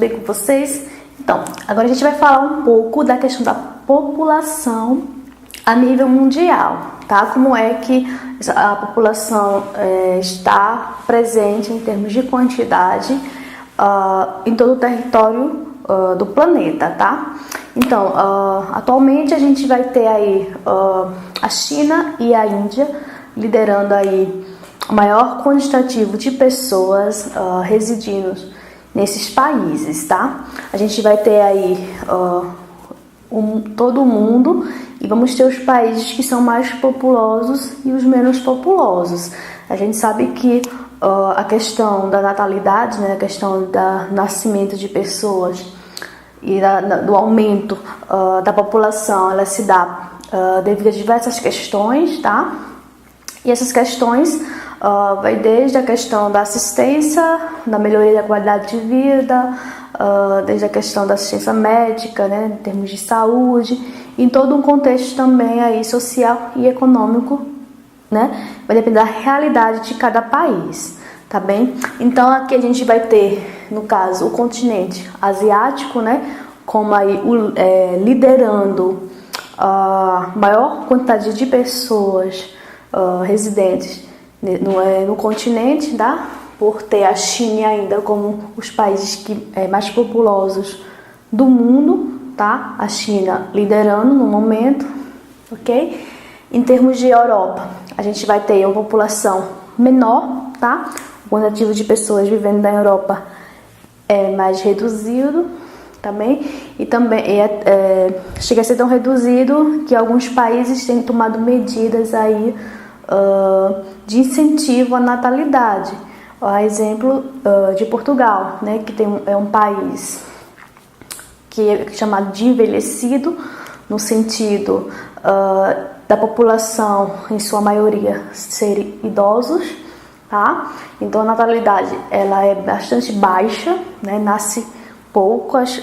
bem com vocês? Então, agora a gente vai falar um pouco da questão da população a nível mundial, tá? Como é que a população está presente em termos de quantidade em todo o território do planeta, tá? Então, atualmente a gente vai ter aí a China e a Índia liderando aí o maior quantitativo de pessoas residindo nesses países, tá? A gente vai ter aí todo o mundo e vamos ter os países que são mais populosos e os menos populosos. A gente sabe que a questão da natalidade, né, a questão do nascimento de pessoas e do aumento da população, ela se dá devido a diversas questões, tá? E essas questões vai desde a questão da assistência, da melhoria da qualidade de vida, desde a questão da assistência médica, né, em termos de saúde, em todo um contexto também aí social e econômico, né? Vai depender da realidade de cada país, tá bem? Então aqui a gente vai ter, no caso, o continente asiático, né, como aí liderando a maior quantidade de pessoas residentes no continente, tá? Por ter a China ainda como os países mais populosos do mundo, tá? A China liderando no momento, ok? Em termos de Europa, a gente vai ter uma população menor, tá? O quantitativo de pessoas vivendo na Europa é mais reduzido também, e também chega a ser tão reduzido que alguns países têm tomado medidas aí de incentivo à natalidade. A exemplo de Portugal, né, que é um país que é chamado de envelhecido, no sentido da população, em sua maioria, serem idosos, tá? Então a natalidade ela é bastante baixa, né? Nasce poucas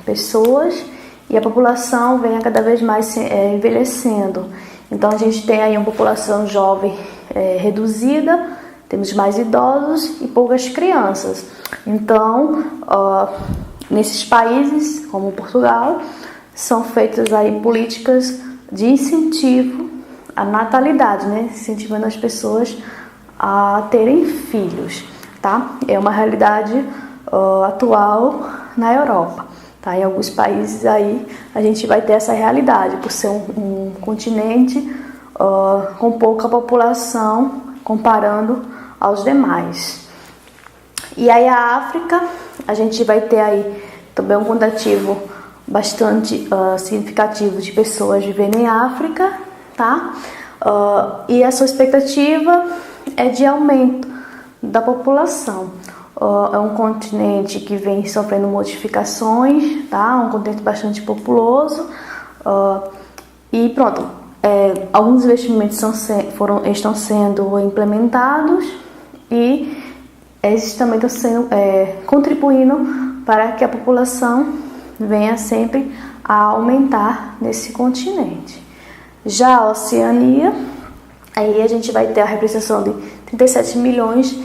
pessoas e a população vem cada vez mais envelhecendo. Então a gente tem aí uma população jovem reduzida, temos mais idosos e poucas crianças. Então, nesses países, como Portugal, são feitas aí políticas de incentivo à natalidade, né? Incentivando as pessoas a terem filhos, tá? É uma realidade atual na Europa, tá? Em alguns países aí a gente vai ter essa realidade, por ser um continente com pouca população comparando aos demais. E aí a África, a gente vai ter aí também um quantitativo bastante significativo de pessoas vivendo em África, tá? E a sua expectativa é de aumento da população. É um continente que vem sofrendo modificações, tá? Um continente bastante populoso. E pronto, alguns investimentos estão sendo implementados e esses também estão sendo contribuindo para que a população venha sempre a aumentar nesse continente. Já a Oceania, aí a gente vai ter a representação de 37 milhões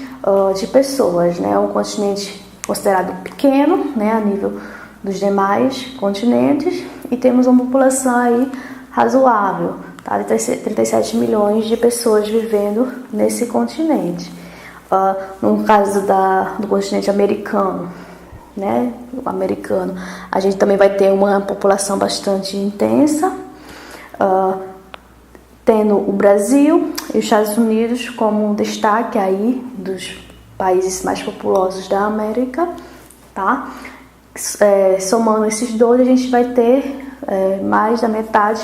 de pessoas, né? É um continente considerado pequeno, né, a nível dos demais continentes, e temos uma população aí razoável, tá? De 37 milhões de pessoas vivendo nesse continente. No caso do continente americano, né, a gente também vai ter uma população bastante intensa, tendo o Brasil e os Estados Unidos como um destaque aí dos países mais populosos da América, tá? Somando esses dois, a gente vai ter mais da metade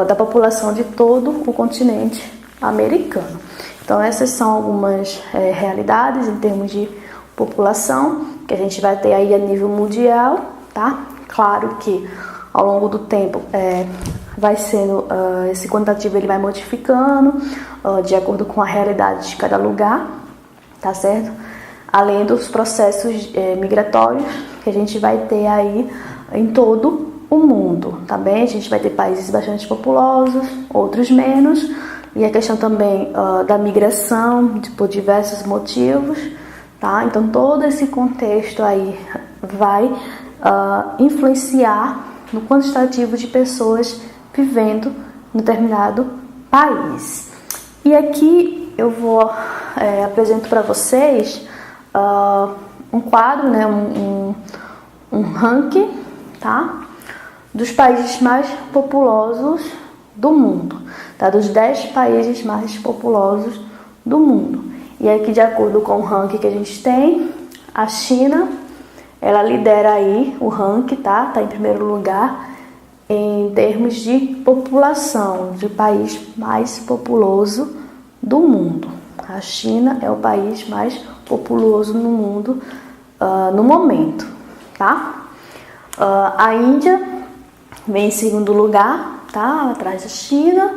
da população de todo o continente americano. Então essas são algumas realidades em termos de população que a gente vai ter aí a nível mundial, tá? Claro que ao longo do tempo vai sendo esse quantitativo, ele vai modificando de acordo com a realidade de cada lugar, tá certo? Além dos processos migratórios que a gente vai ter aí em todo o mundo, tá bem? A gente vai ter países bastante populosos, outros menos, e a questão também da migração por diversos motivos, tá? Então todo esse contexto aí vai influenciar no quantitativo de pessoas vivendo em determinado país. E aqui eu vou apresento para vocês um quadro, né, um ranking, tá, dos países mais populosos do mundo, tá, dos 10 países mais populosos do mundo. E aqui, de acordo com o ranking que a gente tem, a China, ela lidera aí o ranking, tá em primeiro lugar em termos de população, de país mais populoso do mundo. A China é o país mais populoso no mundo no momento, tá? A Índia vem em segundo lugar, tá? Atrás da China.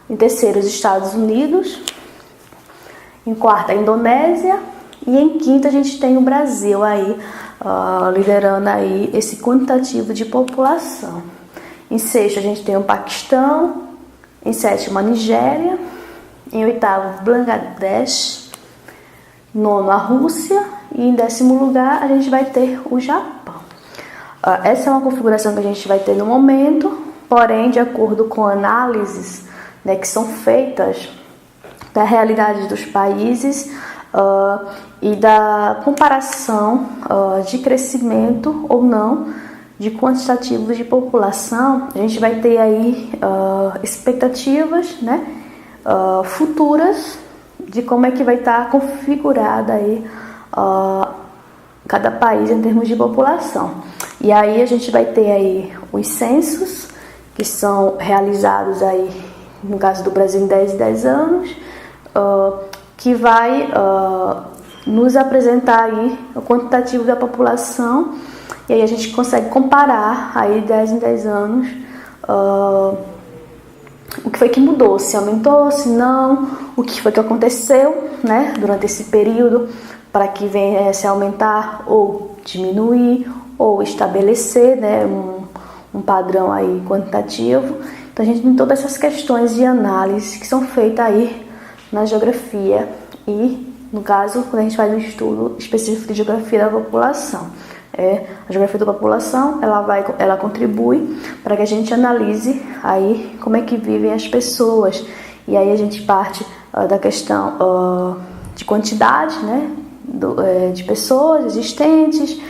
Em terceiro, os Estados Unidos. Em quarto, a Indonésia. E em quinto, a gente tem o Brasil aí, liderando aí esse quantitativo de população. Em sexto, a gente tem o Paquistão. Em sétimo, a Nigéria. Em oitavo, Bangladesh. Nono, a Rússia. E em décimo lugar, a gente vai ter o Japão. Essa é uma configuração que a gente vai ter no momento, porém, de acordo com análises, né, que são feitas da realidade dos países e da comparação de crescimento ou não de quantitativos de população, a gente vai ter aí expectativas, né, futuras de como é que vai estar configurada aí cada país em termos de população. E aí a gente vai ter aí os censos, que são realizados aí, no caso do Brasil, em 10 anos, que vai nos apresentar aí o quantitativo da população, e aí a gente consegue comparar aí 10 em 10 anos o que foi que mudou, se aumentou, se não, o que foi que aconteceu, né, durante esse período, para que venha se aumentar ou diminuir, ou estabelecer, né, um padrão aí quantitativo. Então a gente tem todas essas questões de análise que são feitas aí na geografia e, no caso, quando a gente faz um estudo específico de geografia da população. A geografia da população, ela contribui para que a gente analise aí como é que vivem as pessoas. E aí a gente parte da questão de quantidade, né, de pessoas existentes,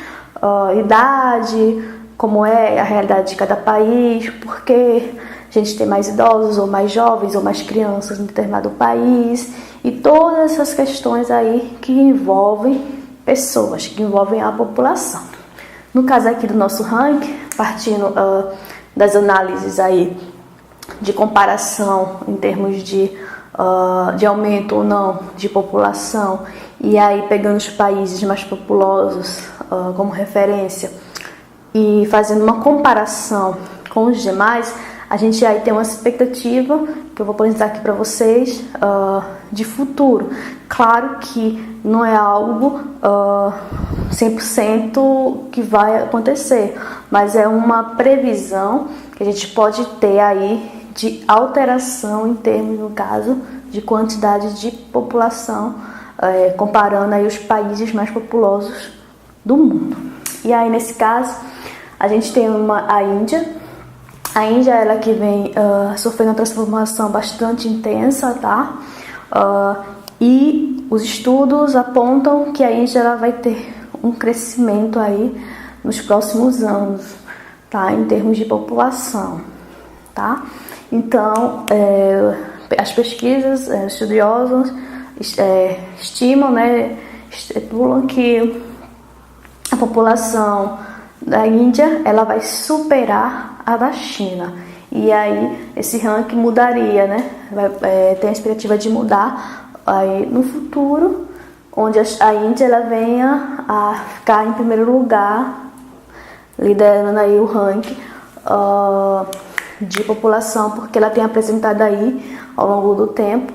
idade, como é a realidade de cada país, porque a gente tem mais idosos ou mais jovens ou mais crianças em determinado país, e todas essas questões aí que envolvem pessoas, que envolvem a população. No caso aqui do nosso ranking, partindo das análises aí de comparação em termos de aumento ou não de população, e aí pegando os países mais populosos como referência e fazendo uma comparação com os demais, a gente aí tem uma expectativa, que eu vou apresentar aqui para vocês, de futuro. Claro que não é algo 100% que vai acontecer, mas é uma previsão que a gente pode ter aí de alteração em termos, no caso, de quantidade de população, comparando aí os países mais populosos do mundo. E aí, nesse caso, a gente tem a Índia. A Índia, ela que vem sofrendo uma transformação bastante intensa, tá? E os estudos apontam que a Índia ela vai ter um crescimento aí nos próximos anos, tá? Em termos de população, tá? Então, as pesquisas, estudiosos estimam, né, estipulam que a população da Índia ela vai superar a da China. E aí esse ranking mudaria, né? Tem a expectativa de mudar aí no futuro, onde a Índia ela venha a ficar em primeiro lugar, liderando aí o ranking de população, porque ela tem apresentado aí ao longo do tempo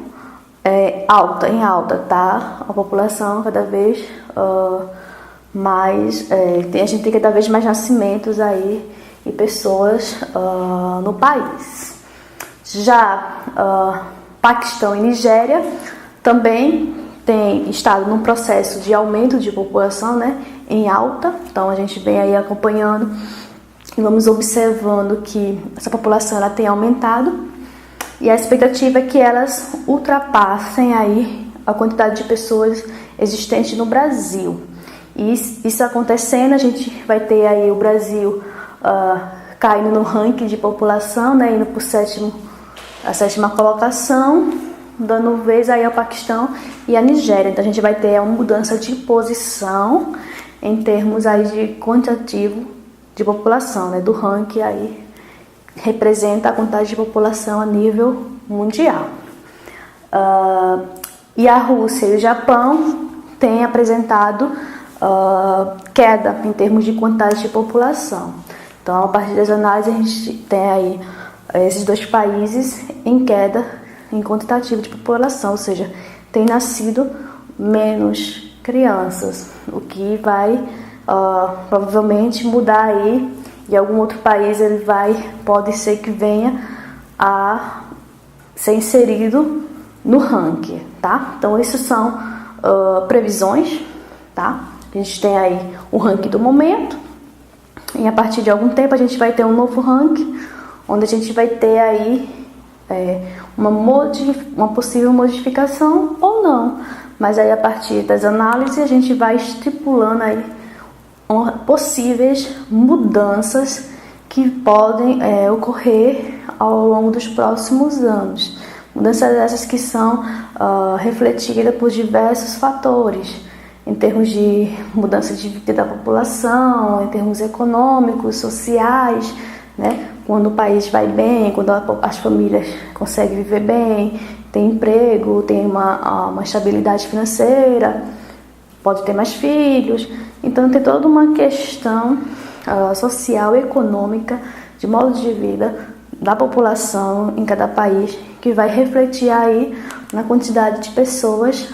em alta, tá? A população cada vez mais, a gente tem cada vez mais nascimentos aí e pessoas no país. Já Paquistão e Nigéria também tem estado num processo de aumento de população, né, em alta. Então a gente vem aí acompanhando e vamos observando que essa população ela tem aumentado e a expectativa é que elas ultrapassem aí a quantidade de pessoas existentes no Brasil. E isso acontecendo, a gente vai ter aí o Brasil caindo no ranking de população, né, indo para a sétima colocação, dando vez aí ao Paquistão e à Nigéria. Então a gente vai ter uma mudança de posição em termos aí de quantitativo de população, né, do ranking aí representa a quantidade de população a nível mundial. E a Rússia e o Japão têm apresentado queda em termos de quantidade de população. Então, a partir das análises, a gente tem aí esses dois países em queda em quantitativo de população, ou seja, tem nascido menos crianças, o que vai provavelmente mudar aí, e algum outro país pode ser que venha a ser inserido no ranking, tá? Então, isso são previsões, tá? A gente tem aí o ranking do momento, e a partir de algum tempo a gente vai ter um novo ranking, onde a gente vai ter aí uma possível modificação ou não. Mas aí a partir das análises a gente vai estipulando aí possíveis mudanças que podem ocorrer ao longo dos próximos anos. Mudanças essas que são refletidas por diversos fatores, em termos de mudança de vida da população, em termos econômicos, sociais, né? Quando o país vai bem, quando as famílias conseguem viver bem, tem emprego, tem uma estabilidade financeira, pode ter mais filhos. Então tem toda uma questão social e econômica, de modo de vida da população em cada país, que vai refletir aí na quantidade de pessoas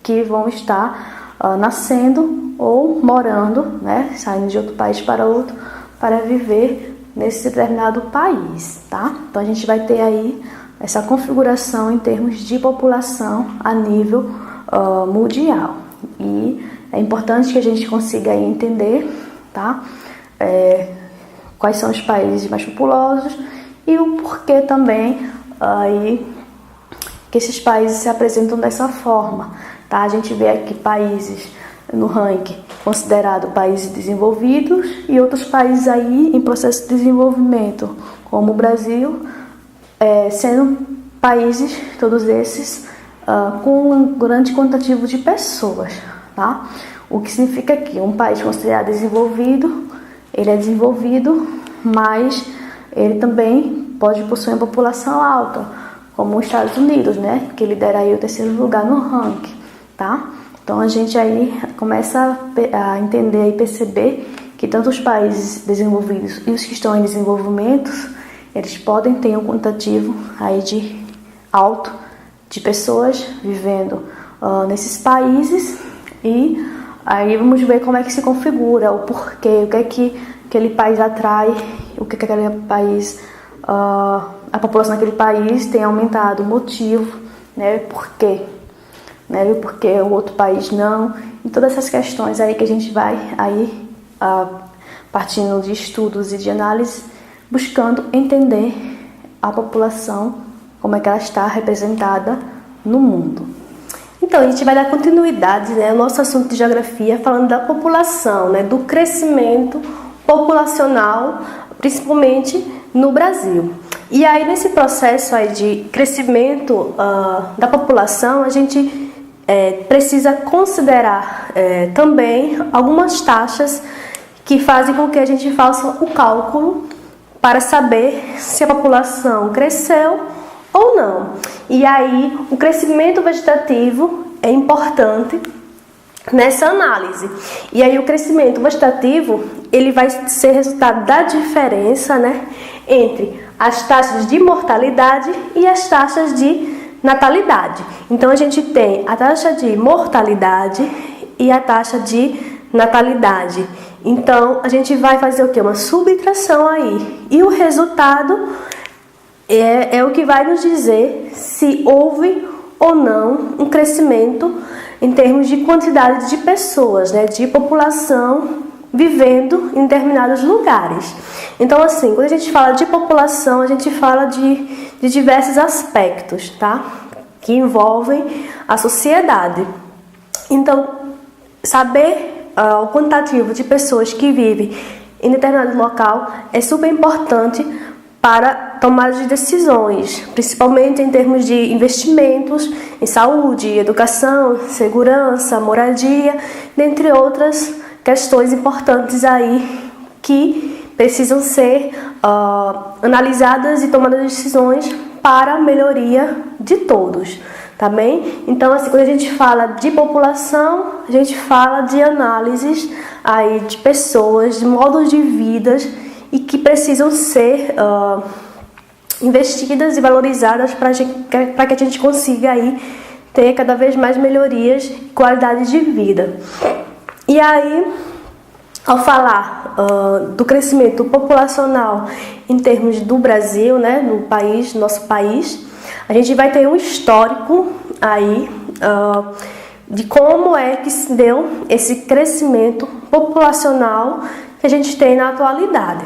que vão estar nascendo ou morando, né, saindo de outro país para outro, para viver nesse determinado país, tá? Então a gente vai ter aí essa configuração em termos de população a nível mundial. E é importante que a gente consiga aí entender, tá? Quais são os países mais populosos e o porquê também aí que esses países se apresentam dessa forma, tá? A gente vê aqui países no ranking considerados países desenvolvidos e outros países aí em processo de desenvolvimento, como o Brasil, sendo países, todos esses, com um grande quantitativo de pessoas, tá? O que significa que um país considerado desenvolvido, ele é desenvolvido, mas ele também pode possuir uma população alta, como os Estados Unidos, né? Que lidera aí o terceiro lugar no ranking, tá? Então a gente aí começa a entender e perceber que tanto os países desenvolvidos e os que estão em desenvolvimento, eles podem ter um quantitativo aí de alto de pessoas vivendo nesses países, e aí vamos ver como é que se configura, o porquê, o que é que aquele país atrai, o que é que aquele país, a população daquele país tem aumentado, o motivo, né, porquê, né, e porque o outro país não, e todas essas questões aí que a gente vai aí partindo de estudos e de análise, buscando entender a população, como é que ela está representada no mundo. Então, a gente vai dar continuidade, né, ao nosso assunto de geografia, falando da população, né, do crescimento populacional, principalmente no Brasil. E aí, nesse processo aí de crescimento da população, a gente precisa considerar também algumas taxas que fazem com que a gente faça o cálculo para saber se a população cresceu ou não. E aí, o crescimento vegetativo é importante nessa análise. E aí, o crescimento vegetativo, ele vai ser resultado da diferença, né, entre as taxas de mortalidade e as taxas de natalidade. Então, a gente tem a taxa de mortalidade e a taxa de natalidade. Então, a gente vai fazer o quê? Uma subtração aí. E o resultado é o que vai nos dizer se houve ou não um crescimento em termos de quantidade de pessoas, né, de população vivendo em determinados lugares. Então, assim, quando a gente fala de população, a gente fala de diversos aspectos, tá? Que envolvem a sociedade. Então, saber o quantitativo de pessoas que vivem em determinado local é super importante para tomar de decisões, principalmente em termos de investimentos em saúde, educação, segurança, moradia, dentre outras questões importantes aí que precisam ser analisadas e tomadas decisões para a melhoria de todos, tá bem? Então, assim, quando a gente fala de população, a gente fala de análises aí de pessoas, de modos de vida e que precisam ser investidas e valorizadas para que a gente consiga aí ter cada vez mais melhorias e qualidade de vida. E aí, ao falar do crescimento populacional em termos do Brasil, né, no país, nosso país, a gente vai ter um histórico aí de como é que se deu esse crescimento populacional que a gente tem na atualidade,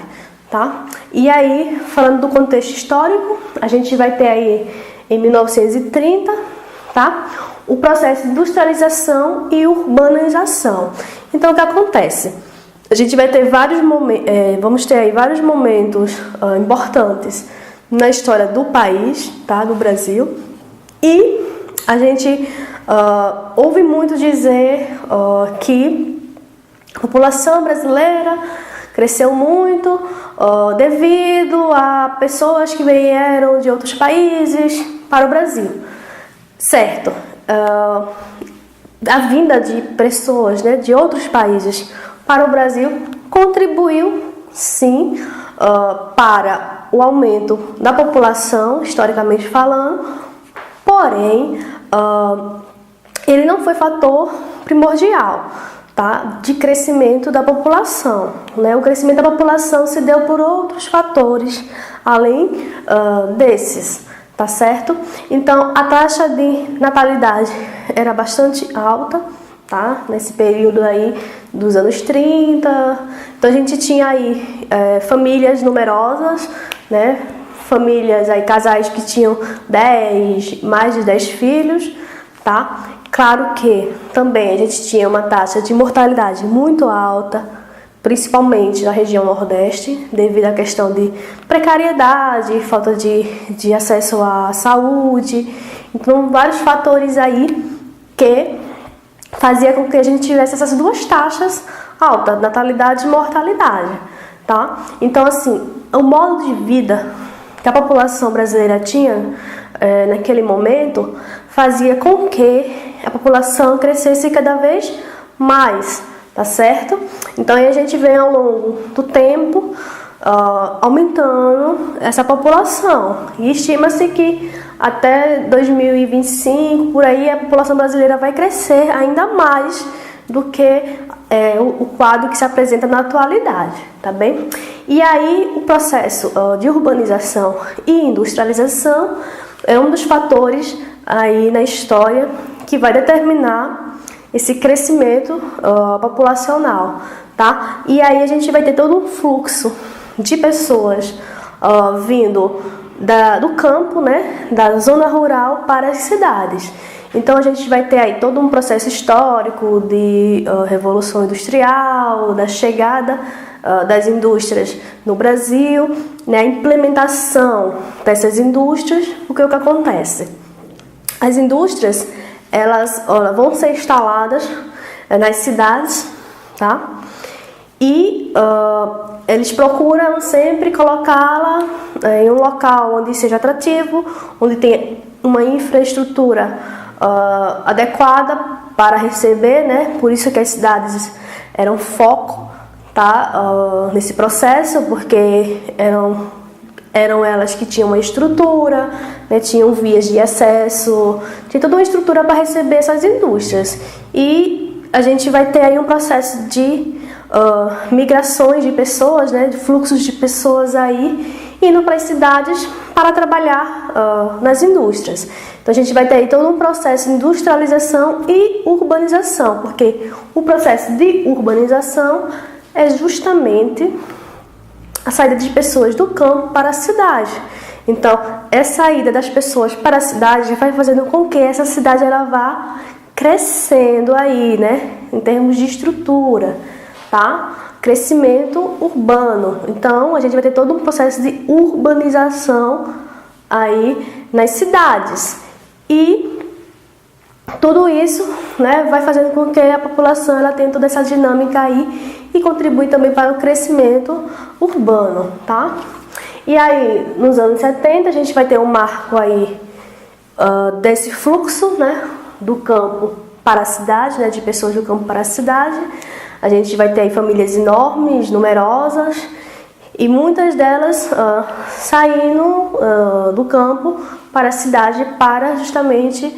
tá? E aí, falando do contexto histórico, a gente vai ter aí em 1930, tá? O processo de industrialização e urbanização. Então, o que acontece? A gente vai ter vários momentos, vamos ter aí vários momentos importantes na história do país, tá? Do Brasil. E a gente ouve muito dizer que a população brasileira cresceu muito devido a pessoas que vieram de outros países para o Brasil. Certo. A vinda de pessoas, né, de outros países para o Brasil contribuiu, sim, para o aumento da população, historicamente falando, porém, ele não foi fator primordial, tá, de crescimento da população, né? O crescimento da população se deu por outros fatores, além desses. Tá certo? Então, a taxa de natalidade era bastante alta, tá? Nesse período aí dos anos 30. Então, a gente tinha aí famílias numerosas, né? Famílias aí, casais que tinham mais de 10 filhos, tá? Claro que também a gente tinha uma taxa de mortalidade muito alta, principalmente na região Nordeste, devido à questão de precariedade, falta de acesso à saúde. Então, vários fatores aí que fazia com que a gente tivesse essas duas taxas altas, natalidade e mortalidade, tá? Então, assim, o modo de vida que a população brasileira tinha naquele momento fazia com que a população crescesse cada vez mais, tá certo? Então, aí a gente vem ao longo do tempo aumentando essa população. E estima-se que até 2025, por aí, a população brasileira vai crescer ainda mais do que o quadro que se apresenta na atualidade, tá bem? E aí, o processo de urbanização e industrialização é um dos fatores aí na história que vai determinar esse crescimento populacional, tá? E aí a gente vai ter todo um fluxo de pessoas vindo do campo, né, da zona rural para as cidades. Então a gente vai ter aí todo um processo histórico de revolução industrial, da chegada das indústrias no Brasil, né, a implementação dessas indústrias. O que acontece? As indústrias, elas vão ser instaladas nas cidades, tá? E eles procuram sempre colocá-la em um local onde seja atrativo, onde tenha uma infraestrutura adequada para receber, né? Por isso que as cidades eram foco, tá? Nesse processo, porque eram elas que tinham uma estrutura, né? Tinham vias de acesso, tinha toda uma estrutura para receber essas indústrias. E a gente vai ter aí um processo de migrações de pessoas, né? De fluxos de pessoas aí indo para as cidades para trabalhar nas indústrias. Então a gente vai ter aí todo um processo de industrialização e urbanização, porque o processo de urbanização é justamente a saída de pessoas do campo para a cidade. Então, essa saída das pessoas para a cidade vai fazendo com que essa cidade ela vá crescendo aí, né, em termos de estrutura, tá? Crescimento urbano. Então, a gente vai ter todo um processo de urbanização aí nas cidades. E tudo isso, né, vai fazendo com que a população ela tenha toda essa dinâmica aí e contribui também para o crescimento urbano, tá? E aí, nos anos 70, a gente vai ter um marco aí desse fluxo, né, do campo para a cidade, né, de pessoas do campo para a cidade. A gente vai ter aí famílias enormes, numerosas, e muitas delas saindo do campo para a cidade para justamente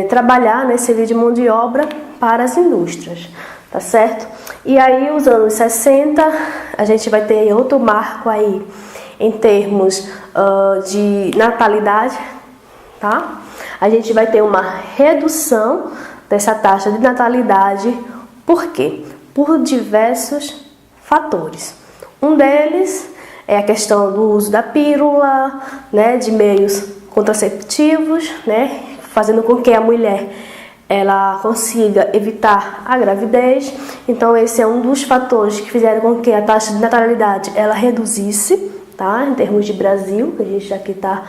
trabalhar, né, servir de mão de obra para as indústrias, tá certo? E aí, os anos 60, a gente vai ter outro marco aí em termos de natalidade, tá? A gente vai ter uma redução dessa taxa de natalidade. Por quê? Por diversos fatores. Um deles é a questão do uso da pílula, né, de meios contraceptivos, né, fazendo com que a mulher ela consiga evitar a gravidez. Então esse é um dos fatores que fizeram com que a taxa de natalidade ela reduzisse, tá? Em termos de Brasil, que a gente aqui está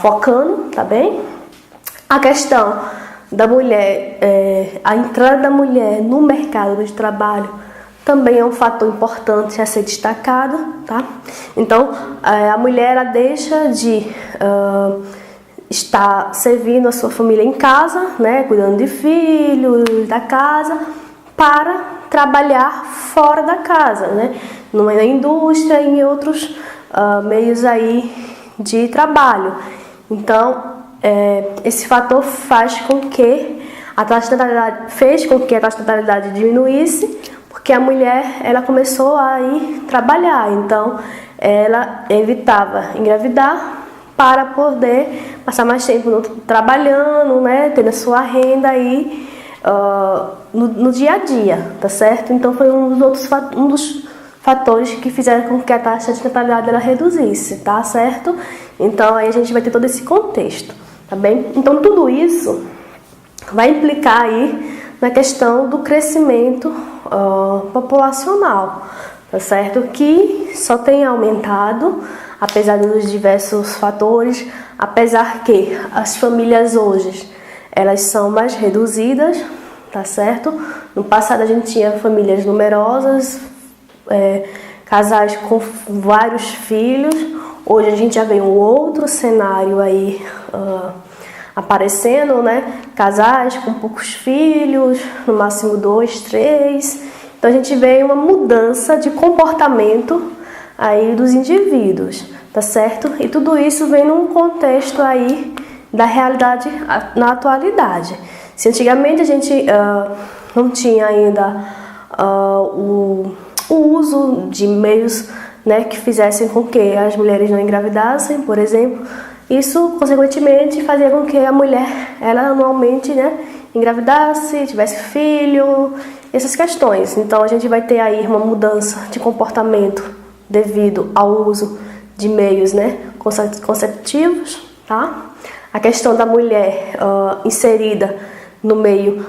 focando, tá bem? A questão da mulher, a entrada da mulher no mercado de trabalho também é um fator importante a ser destacado, tá? Então, a mulher ela deixa de estar servindo a sua família em casa, né, cuidando de filhos, da casa, para trabalhar fora da casa, né, na indústria e em outros meios aí de trabalho. Então, esse fator faz com que a taxa de natalidade diminuísse, porque a mulher ela começou a ir trabalhar, então ela evitava engravidar para poder passar mais tempo trabalhando, né, tendo a sua renda aí no dia a dia, tá certo? Então foi um dos fatores que fizeram com que a taxa de natalidade ela reduzisse, tá certo? Então aí a gente vai ter todo esse contexto, tá bem? Então tudo isso vai implicar aí na questão do crescimento populacional, tá certo? Que só tem aumentado, apesar dos diversos fatores, apesar que as famílias hoje elas são mais reduzidas, tá certo? No passado a gente tinha famílias numerosas, casais com vários filhos. Hoje a gente já vê um outro cenário aí aparecendo, né? Casais com poucos filhos, no máximo 2, 3. Então a gente vê uma mudança de comportamento aí dos indivíduos, tá certo? E tudo isso vem num contexto aí da realidade na atualidade. Se antigamente a gente não tinha ainda o uso de meios, né, que fizessem com que as mulheres não engravidassem, por exemplo, isso consequentemente fazia com que a mulher ela anualmente, né, engravidasse, tivesse filho, essas questões. Então a gente vai ter aí uma mudança de comportamento devido ao uso de meios, né, contraceptivos, tá? A questão da mulher inserida no meio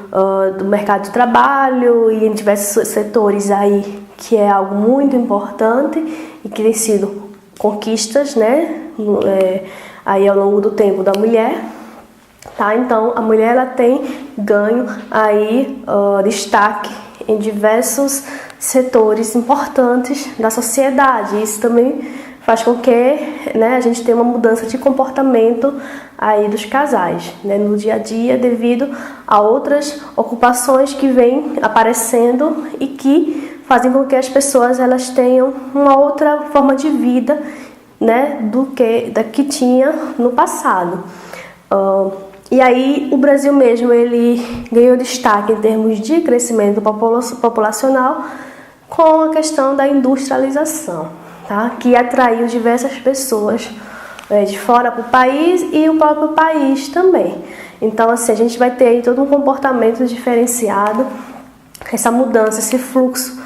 do mercado de trabalho e em diversos setores aí, que é algo muito importante e que tem sido conquistas, né, aí ao longo do tempo da mulher, tá? Então a mulher ela tem ganho aí destaque em diversos setores importantes da sociedade. Isso também faz com que, né, a gente tenha uma mudança de comportamento aí dos casais, né, no dia a dia, devido a outras ocupações que vêm aparecendo e que fazem com que as pessoas elas tenham uma outra forma de vida, né, da que tinha no passado. E aí o Brasil mesmo ele ganhou destaque em termos de crescimento populacional com a questão da industrialização, tá? Que atraiu diversas pessoas de fora para o país e o próprio país também. Então, assim, a gente vai ter aí todo um comportamento diferenciado, essa mudança, esse fluxo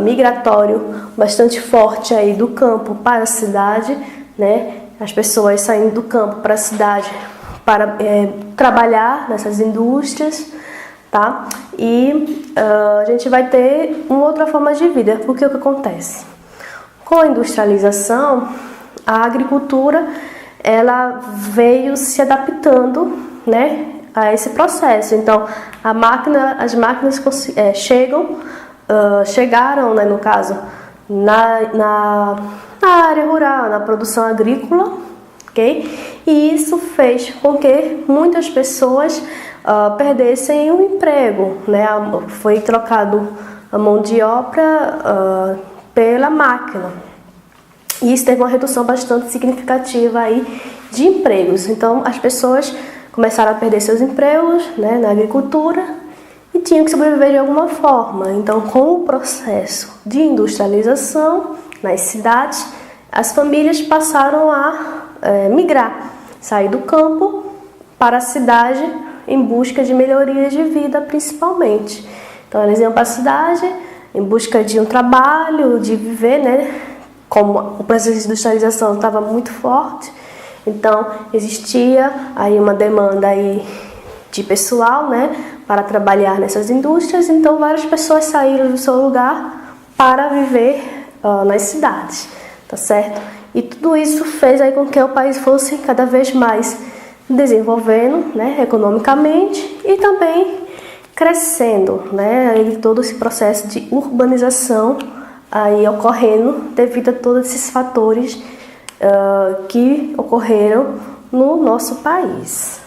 migratório bastante forte aí do campo para a cidade, né? As pessoas saindo do campo para a cidade para trabalhar nessas indústrias, tá? E a gente vai ter uma outra forma de vida, porque o que acontece? Com a industrialização, a agricultura ela veio se adaptando, né, a esse processo. Então, as máquinas chegaram, né, no caso, na área rural, na produção agrícola, ok? E isso fez com que muitas pessoas perdessem o emprego, né? Foi trocado a mão de obra pela máquina. E isso teve uma redução bastante significativa aí de empregos. Então, as pessoas começaram a perder seus empregos, né, na agricultura e tinham que sobreviver de alguma forma. Então, com o processo de industrialização nas cidades, as famílias passaram a migrar, sair do campo para a cidade em busca de melhorias de vida, principalmente. Então, eles iam para a cidade em busca de um trabalho, de viver, né? Como o processo de industrialização estava muito forte, então existia aí uma demanda aí de pessoal, né, para trabalhar nessas indústrias. Então várias pessoas saíram do seu lugar para viver nas cidades, tá certo? E tudo isso fez aí com que o país fosse cada vez mais desenvolvendo, né, economicamente e também crescendo, né, e todo esse processo de urbanização aí ocorrendo devido a todos esses fatores que ocorreram no nosso país.